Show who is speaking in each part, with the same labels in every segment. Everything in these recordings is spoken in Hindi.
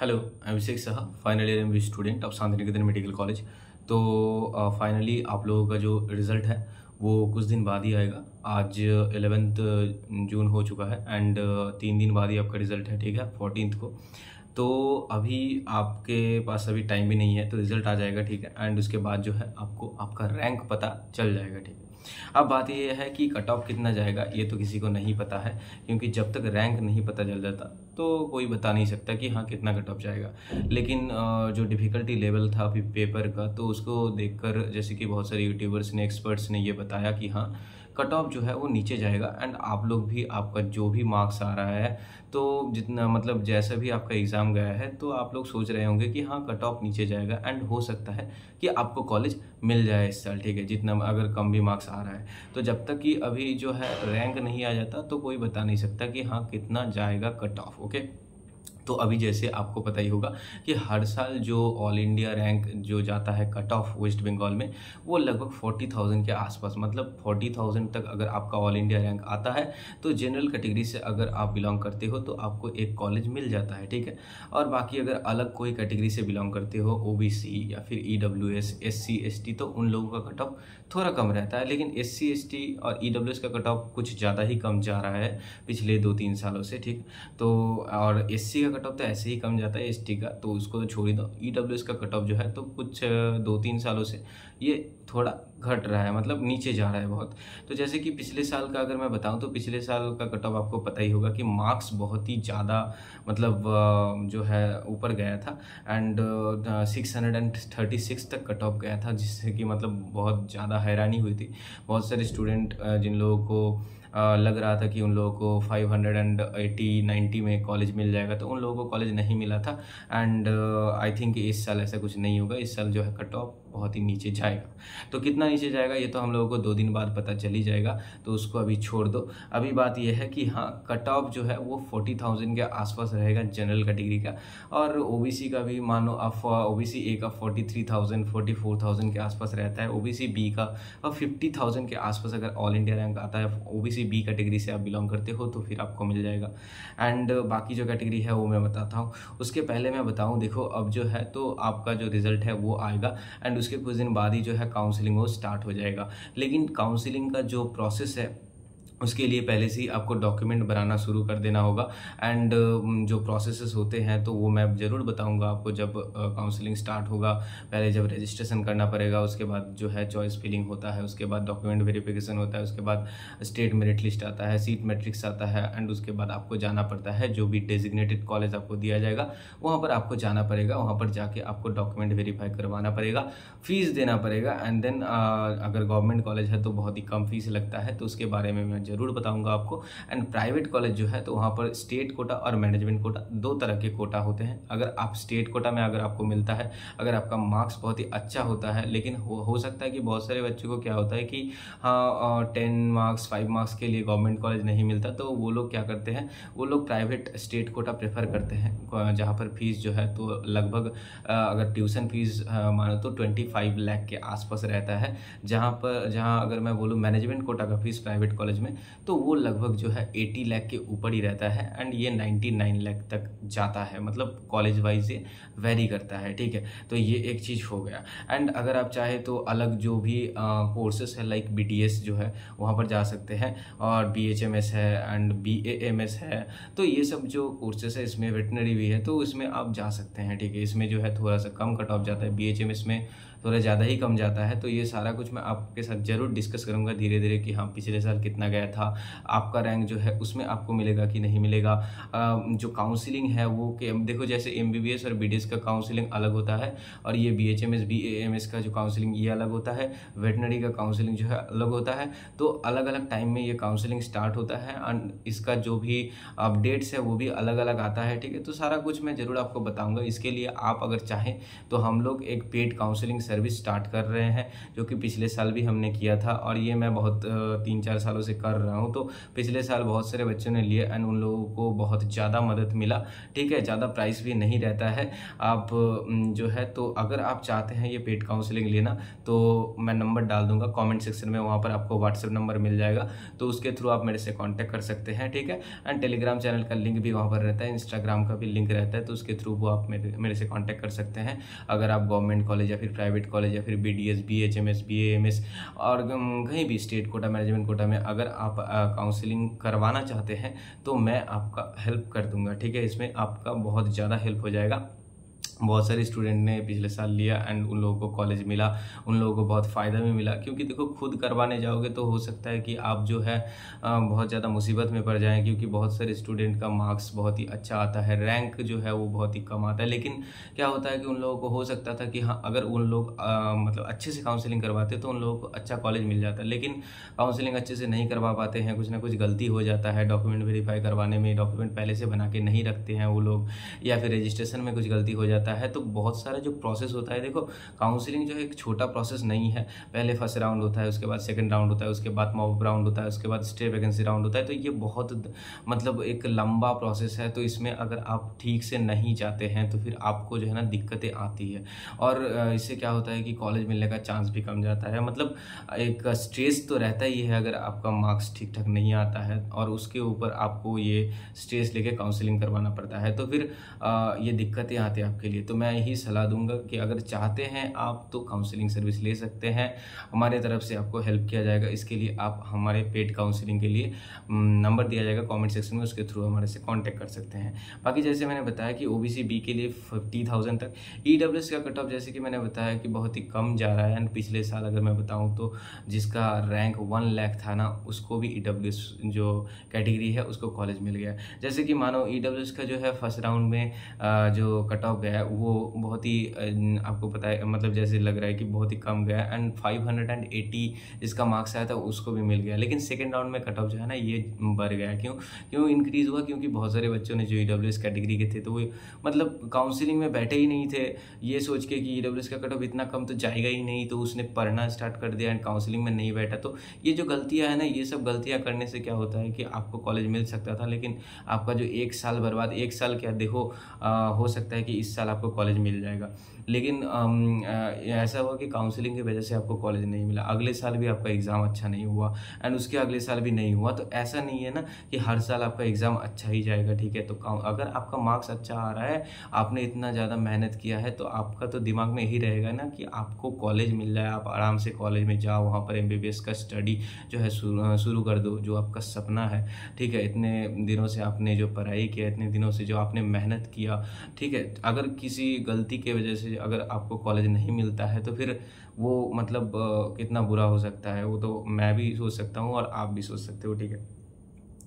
Speaker 1: Hello, I am Abhishek Saha, final year MBA student of Shantiniketan medical college. तो फाइनली आप लोगों का जो रिज़ल्ट है वो कुछ दिन बाद ही आएगा। आज 11 जून हो चुका है एंड 3 दिन बाद ही आपका रिज़ल्ट है, ठीक है, 14 को। तो अभी आपके पास अभी टाइम भी नहीं है, तो रिज़ल्ट आ जाएगा, ठीक है, एंड उसके बाद जो है आपको आपका रैंक पता चल जाएगा, ठीक है। अब बात ये है कि कट ऑफ कितना जाएगा ये तो किसी को नहीं पता है, क्योंकि जब तक रैंक नहीं पता चल जाता तो कोई बता नहीं सकता कि हाँ कितना कट ऑफ जाएगा। लेकिन जो डिफ़िकल्टी लेवल था अभी पेपर का, तो उसको देखकर जैसे कि बहुत सारे यूट्यूबर्स ने, एक्सपर्ट्स ने ये बताया कि हाँ कट ऑफ जो है वो नीचे जाएगा एंड आप लोग भी, आपका जो भी मार्क्स आ रहा है, तो जितना मतलब जैसा भी आपका एग्ज़ाम गया है, तो आप लोग सोच रहे होंगे कि हाँ कट ऑफ नीचे जाएगा एंड हो सकता है कि आपको कॉलेज मिल जाए इस साल, ठीक है, जितना अगर कम भी मार्क्स आ रहा है। तो जब तक कि अभी जो है रैंक नहीं आ जाता तो कोई बता नहीं सकता कि हाँ कितना जाएगा कट ऑफ, ओके। तो अभी जैसे आपको पता ही होगा कि हर साल जो ऑल इंडिया रैंक जो जाता है कट ऑफ वेस्ट बंगाल में, वो लगभग 40,000 के आसपास, मतलब 40,000 तक अगर आपका ऑल इंडिया रैंक आता है तो जनरल कैटेगरी से अगर आप बिलोंग करते हो तो आपको एक कॉलेज मिल जाता है, ठीक है। और बाकी अगर अलग कोई कैटेगरी से बिलोंग करते हो, ओबीसी या फिर ईडब्ल्यूएस, एससी, एसटी, तो उन लोगों का कट ऑफ थोड़ा कम रहता है। लेकिन एससी, एसटी और ईडब्ल्यूएस का कट ऑफ कुछ ज़्यादा ही कम जा रहा है पिछले 2-3 सालों से, ठीक। तो और एससी का कट ऑफ तो ऐसे ही कम जाता है, एसटी का तो उसको तो छोड़ ही दो। ईडब्ल्यूएस का कट ऑफ जो है तो कुछ 2-3 सालों से ये थोड़ा घट रहा है, मतलब नीचे जा रहा है बहुत। तो जैसे कि पिछले साल का अगर मैं बताऊं तो पिछले साल का कट ऑफ आपको पता ही होगा कि मार्क्स बहुत ही ज़्यादा मतलब जो है ऊपर गया था एंड 636 तक कट ऑफ गया था, जिससे कि मतलब बहुत ज़्यादा हैरानी हुई थी। बहुत सारे स्टूडेंट जिन लोगों को लग रहा था कि उन लोगों को 580-90 में कॉलेज मिल जाएगा, तो उन लोगों को कॉलेज नहीं मिला था। एंड आई थिंक इस साल ऐसा कुछ नहीं होगा, इस साल जो है कट ऑफ बहुत ही नीचे जाएगा। तो कितना नीचे जाएगा ये तो हम लोगों को 2 दिन बाद पता चल ही जाएगा, तो उसको अभी छोड़ दो। अभी बात यह है कि हाँ कट ऑफ जो है वो 40,000 के आसपास रहेगा जनरल कैटेगरी का, और ओबीसी का भी मानो आप ओबीसी ए का 43,000 44,000 के आसपास रहता है, ओबीसी बी का 50,000 के आसपास अगर ऑल इंडिया रैंक आता है, ओबीसी बी कैटेगरी से आप बिलोंग करते हो तो फिर आपको मिल जाएगा। एंड बाकी जो कैटेगरी है वो मैं बताता हूँ। उसके पहले मैं बताऊँ, देखो अब जो है तो आपका जो रिजल्ट है वो आएगा एंड उसके कुछ दिन बाद ही जो है काउंसलिंग वो स्टार्ट हो जाएगा। लेकिन काउंसलिंग का जो प्रोसेस है उसके लिए पहले से ही आपको डॉक्यूमेंट बनाना शुरू कर देना होगा एंड जो प्रोसेसेस होते हैं तो वो मैं ज़रूर बताऊंगा आपको जब काउंसलिंग स्टार्ट होगा। पहले जब रजिस्ट्रेशन करना पड़ेगा, उसके बाद जो है चॉइस फिलिंग होता है, उसके बाद डॉक्यूमेंट वेरिफिकेशन होता है, उसके बाद स्टेट मेरिट लिस्ट आता है, सीट मैट्रिक्स आता है एंड उसके बाद आपको जाना पड़ता है जो भी डेजिग्नेटेड कॉलेज आपको दिया जाएगा वहाँ पर आपको जाना पड़ेगा। वहाँ पर जाके आपको डॉक्यूमेंट वेरीफाई करवाना पड़ेगा, फीस देना पड़ेगा एंड देन अगर गवर्नमेंट कॉलेज है तो बहुत ही कम फीस लगता है, तो उसके बारे में मैं ज़रूर बताऊंगा आपको। एंड प्राइवेट कॉलेज जो है तो वहाँ पर स्टेट कोटा और मैनेजमेंट कोटा, 2 तरह के कोटा होते हैं। अगर आप स्टेट कोटा में अगर आपको मिलता है, अगर आपका मार्क्स बहुत ही अच्छा होता है, लेकिन हो सकता है कि बहुत सारे बच्चों को क्या होता है कि हाँ 10 मार्क्स 5 मार्क्स के लिए गवर्नमेंट कॉलेज नहीं मिलता, तो वो लोग क्या करते हैं, वो लोग प्राइवेट स्टेट कोटा प्रेफर करते हैं, जहाँ पर फीस जो है तो लगभग अगर ट्यूशन फीस मानो तो 25 लाख के आसपास रहता है। जहाँ अगर मैं बोलूँ मैनेजमेंट कोटा का फीस प्राइवेट कॉलेज में तो वो लगभग जो है 80 लाख के ऊपर ही रहता है एंड ये 99 लाख तक जाता है, मतलब कॉलेज वाइज ये वेरी करता है, ठीक है। तो ये एक चीज़ हो गया। एंड अगर आप चाहे तो अलग जो भी कोर्सेस है लाइक बीडीएस जो है वहाँ पर जा सकते हैं, और बीएचएमएस है एंड बीएएमएस है, तो ये सब जो कोर्सेस है इसमें वेटनरी भी है तो इसमें आप जा सकते हैं, ठीक है। इसमें जो है थोड़ा सा कम कट ऑफ जाता है, बीएचएमएस में थोड़ा ज़्यादा ही कम जाता है। तो ये सारा कुछ मैं आपके साथ ज़रूर डिस्कस करूँगा धीरे धीरे कि हाँ पिछले साल कितना गया था, आपका रैंक जो है उसमें आपको मिलेगा कि नहीं मिलेगा। जो काउंसलिंग है वो कि देखो जैसे एमबीबीएस और बीडीएस का काउंसलिंग अलग होता है, और ये बीएचएमएस बीएएमएस का जो काउंसलिंग ये अलग होता है, वेटनरी का काउंसलिंग जो है अलग होता है। तो अलग अलग टाइम में ये काउंसलिंग स्टार्ट होता है एंड इसका जो भी अपडेट्स है वो भी अलग अलग आता है, ठीक है। तो सारा कुछ मैं ज़रूर आपको बताऊँगा। इसके लिए आप अगर चाहें तो हम लोग एक पेड काउंसलिंग सर्विस स्टार्ट कर रहे हैं, जो कि पिछले साल भी हमने किया था और ये मैं बहुत 3-4 सालों से कर रहा हूँ। तो पिछले साल बहुत सारे बच्चों ने लिए एंड उन लोगों को बहुत ज़्यादा मदद मिला, ठीक है। ज़्यादा प्राइस भी नहीं रहता है। आप जो है तो अगर आप चाहते हैं ये पेड काउंसलिंग लेना तो मैं नंबर डाल दूंगा कमेंट सेक्शन में, वहाँ पर आपको व्हाट्सएप नंबर मिल जाएगा, तो उसके थ्रू आप मेरे से कांटेक्ट कर सकते हैं, ठीक है। एंड टेलीग्राम चैनल का लिंक भी वहाँ पर रहता है, इंस्टाग्राम का भी लिंक रहता है, तो उसके थ्रू वो आप मेरे से कांटेक्ट कर सकते हैं। अगर आप गवर्नमेंट कॉलेज या फिर प्राइवेट कॉलेज या फिर BDS, BHMS, BAMS और कहीं भी स्टेट कोटा, मैनेजमेंट कोटा में अगर आप काउंसलिंग करवाना चाहते हैं तो मैं आपका हेल्प कर दूंगा, ठीक है। इसमें आपका बहुत ज़्यादा हेल्प हो जाएगा। बहुत सारे स्टूडेंट ने पिछले साल लिया एंड उन लोगों को कॉलेज मिला, उन लोगों को बहुत फ़ायदा भी मिला, क्योंकि देखो खुद करवाने जाओगे तो हो सकता है कि आप जो है बहुत ज़्यादा मुसीबत में पड़ जाएं, क्योंकि बहुत सारे स्टूडेंट का मार्क्स बहुत ही अच्छा आता है, रैंक जो है वो बहुत ही कम आता है। लेकिन क्या होता है कि उन लोगों को हो सकता था कि हाँ अगर उन लोग मतलब अच्छे से काउंसलिंग करवाते तो उन लोगों को अच्छा कॉलेज मिल जाता, लेकिन काउंसलिंग अच्छे से नहीं करवा पाते हैं, कुछ ना कुछ गलती हो जाता है डॉक्यूमेंट वेरीफाई करवाने में, डॉक्यूमेंट पहले से बना के नहीं रखते हैं वो लोग, या फिर रजिस्ट्रेशन में कुछ गलती हो जाता है। तो बहुत सारा जो प्रोसेस होता है, देखो काउंसलिंग जो है एक छोटा प्रोसेस नहीं है। पहले फर्स्ट राउंड होता है, उसके बाद सेकंड राउंड होता है, उसके बाद मॉक राउंड होता है, उसके बाद स्टेट वैकेंसी राउंड होता है। तो ये बहुत मतलब एक लंबा प्रोसेस है। तो इसमें अगर आप ठीक से नहीं जाते हैं तो फिर आपको जो है ना दिक्कतें आती है, और इससे क्या होता है कि कॉलेज मिलने का चांस भी कम जाता है। मतलब एक स्ट्रेस तो रहता ही है अगर आपका मार्क्स ठीक ठाक नहीं आता है, और उसके ऊपर आपको ये स्ट्रेस लेके काउंसलिंग करवाना पड़ता है, तो फिर ये दिक्कतें आती हैं आपके लिए। तो मैं यही सलाह दूंगा कि अगर चाहते हैं आप तो काउंसलिंग सर्विस ले सकते हैं, हमारे तरफ से आपको हेल्प किया जाएगा। इसके लिए आप हमारे पेड काउंसलिंग के लिए नंबर दिया जाएगा कमेंट सेक्शन में, उसके थ्रू हमारे से कांटेक्ट कर सकते हैं। बाकी जैसे मैंने बताया कि OBC B के लिए 50,000 तक, EWS का कट ऑफ जैसे कि मैंने बताया कि बहुत ही कम जा रहा है। एंड पिछले साल अगर मैं बताऊं तो जिसका रैंक 1 लाख था ना, उसको भी EWS जो कैटेगरी है उसको कॉलेज मिल गया। जैसे कि मानो EWS का जो है फर्स्ट राउंड में जो कट ऑफ गया वो बहुत ही आपको पता है, मतलब जैसे लग रहा है कि बहुत ही कम गया, एंड 580 इसका मार्क्स आया था उसको भी मिल गया। लेकिन सेकंड राउंड में कट ऑफ जो है ना ये बढ़ गया। क्यों इंक्रीज हुआ? क्योंकि बहुत सारे बच्चों ने जो EWS कैटेगरी के थे तो वो मतलब काउंसलिंग में बैठे ही नहीं थे, ये सोच के कि EWS का कट ऑफ इतना कम तो जाएगा ही नहीं, तो उसने पढ़ना स्टार्ट कर दिया एंड काउंसलिंग में नहीं बैठा। तो ये जो गलतियाँ है ना, ये सब गलतियाँ करने से क्या होता है कि आपको कॉलेज मिल सकता था, लेकिन आपका जो 1 साल बर्बाद, 1 साल क्या देखो हो सकता है कि इस साल आपको कॉलेज मिल जाएगा, लेकिन ऐसा हुआ कि काउंसलिंग की वजह से आपको कॉलेज नहीं मिला, अगले साल भी आपका एग्ज़ाम अच्छा नहीं हुआ एंड उसके अगले साल भी नहीं हुआ। तो ऐसा नहीं है ना कि हर साल आपका एग्ज़ाम अच्छा ही जाएगा, ठीक है। तो अगर आपका मार्क्स अच्छा आ रहा है, आपने इतना ज़्यादा मेहनत किया है, तो आपका तो दिमाग में यही रहेगा ना कि आपको कॉलेज मिल जाए, आप आराम से कॉलेज में जाओ, वहाँ पर MBBS का स्टडी जो है शुरू कर दो, जो आपका सपना है, ठीक है। इतने दिनों से आपने जो पढ़ाई किया, इतने दिनों से जो आपने मेहनत किया, ठीक है। अगर किसी गलती की वजह से अगर आपको कॉलेज नहीं मिलता है तो फिर वो मतलब कितना बुरा हो सकता है, वो तो मैं भी सोच सकता हूँ और आप भी सोच सकते हो, ठीक है।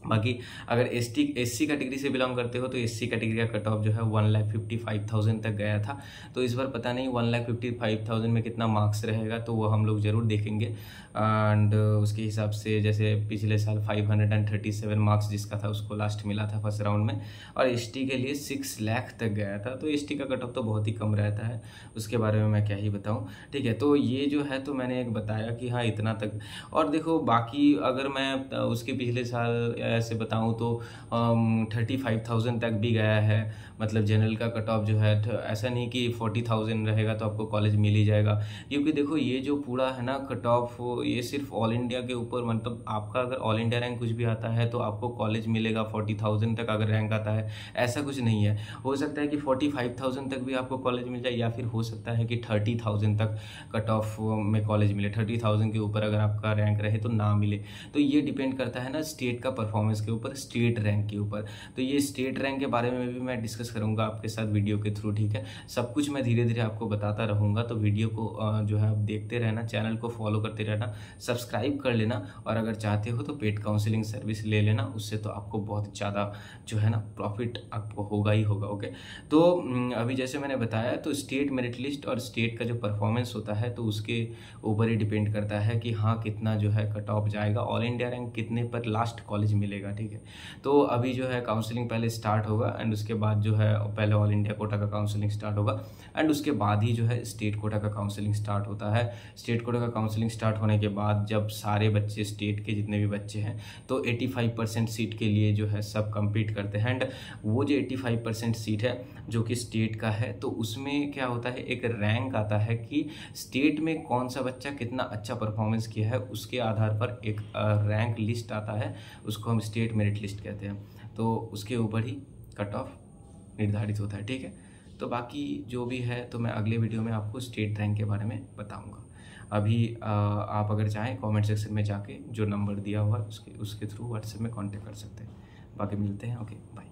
Speaker 1: बाकी अगर SC कैटेगरी से बिलोंग करते हो तो SC कैटेगरी का कट ऑफ जो है 1,55,000 तक गया था। तो इस बार पता नहीं 1,55,000 में कितना मार्क्स रहेगा, तो वो हम लोग ज़रूर देखेंगे। एंड उसके हिसाब से जैसे पिछले साल 537 मार्क्स जिसका था उसको लास्ट मिला था फर्स्ट राउंड में, और ST के लिए 6 लाख तक गया था। तो ST का कट ऑफ तो बहुत ही कम रहता है, उसके बारे में मैं क्या ही बताऊँ, ठीक है। तो ये जो है तो मैंने एक बताया कि हाँ इतना तक। और देखो बाकी अगर मैं उसके पिछले साल ऐसे बताऊं तो 35,000 तक भी गया है। मतलब जनरल का कट ऑफ जो है ऐसा नहीं कि 40,000 रहेगा तो आपको कॉलेज मिल ही जाएगा, क्योंकि देखो ये जो पूरा है ना कट ऑफ, ये सिर्फ ऑल इंडिया के ऊपर, मतलब आपका अगर ऑल इंडिया रैंक कुछ भी आता है तो आपको कॉलेज मिलेगा 40,000 तक अगर रैंक आता है, ऐसा कुछ नहीं है। हो सकता है कि 45,000 तक भी आपको कॉलेज मिल जाए, या फिर हो सकता है कि 30,000 तक कट ऑफ में कॉलेज मिले, 30,000 के ऊपर अगर आपका रैंक रहे तो ना मिले। तो ये डिपेंड करता है ना स्टेट का परफॉर्मेंस के ऊपर, स्टेट रैंक के ऊपर। तो ये स्टेट रैंक के बारे में भी मैं डिस्कस करूंगा आपके साथ वीडियो के थ्रू, ठीक है। सब कुछ मैं धीरे धीरे आपको बताता रहूंगा, तो वीडियो को जो है आप देखते रहना, चैनल को फॉलो करते रहना, सब्सक्राइब कर लेना, और अगर चाहते हो तो पेड काउंसलिंग सर्विस ले लेना, उससे तो आपको बहुत ज़्यादा जो है ना प्रॉफिट आपको होगा ही होगा, ओके। तो अभी जैसे मैंने बताया तो स्टेट मेरिट लिस्ट और स्टेट का जो परफॉर्मेंस होता है तो उसके ऊपर ही डिपेंड करता है कि हाँ कितना जो है कट ऑफ जाएगा, ऑल इंडिया रैंक कितने पर लास्ट कॉलेज मिलेगा। मिलेगा, ठीक है। तो अभी जो है काउंसलिंग पहले स्टार्ट होगा एंड उसके बाद जो है पहले ऑल इंडिया कोटा का काउंसलिंग स्टार्ट होगा एंड उसके बाद ही जो है स्टेट कोटा का काउंसलिंग स्टार्ट होता है। स्टेट कोटा का काउंसलिंग स्टार्ट होने के बाद जब सारे बच्चे स्टेट के जितने भी बच्चे हैं तो 85% सीट के लिए जो है सब कम्पीट करते हैं एंड वो जो 85% सीट है जो कि स्टेट का है तो उसमें क्या होता है, एक रैंक आता है कि स्टेट में कौन सा बच्चा कितना अच्छा परफॉर्मेंस किया है उसके आधार पर एक रैंक लिस्ट आता है, उसको हम स्टेट मेरिट लिस्ट कहते हैं। तो उसके ऊपर ही कट ऑफ निर्धारित होता है, ठीक है। तो बाकी जो भी है तो मैं अगले वीडियो में आपको स्टेट रैंक के बारे में बताऊंगा। अभी आप अगर चाहें कमेंट सेक्शन में जाके जो नंबर दिया हुआ है उसके थ्रू व्हाट्सएप में कांटेक्ट कर सकते हैं। बाकी मिलते हैं, ओके बाय।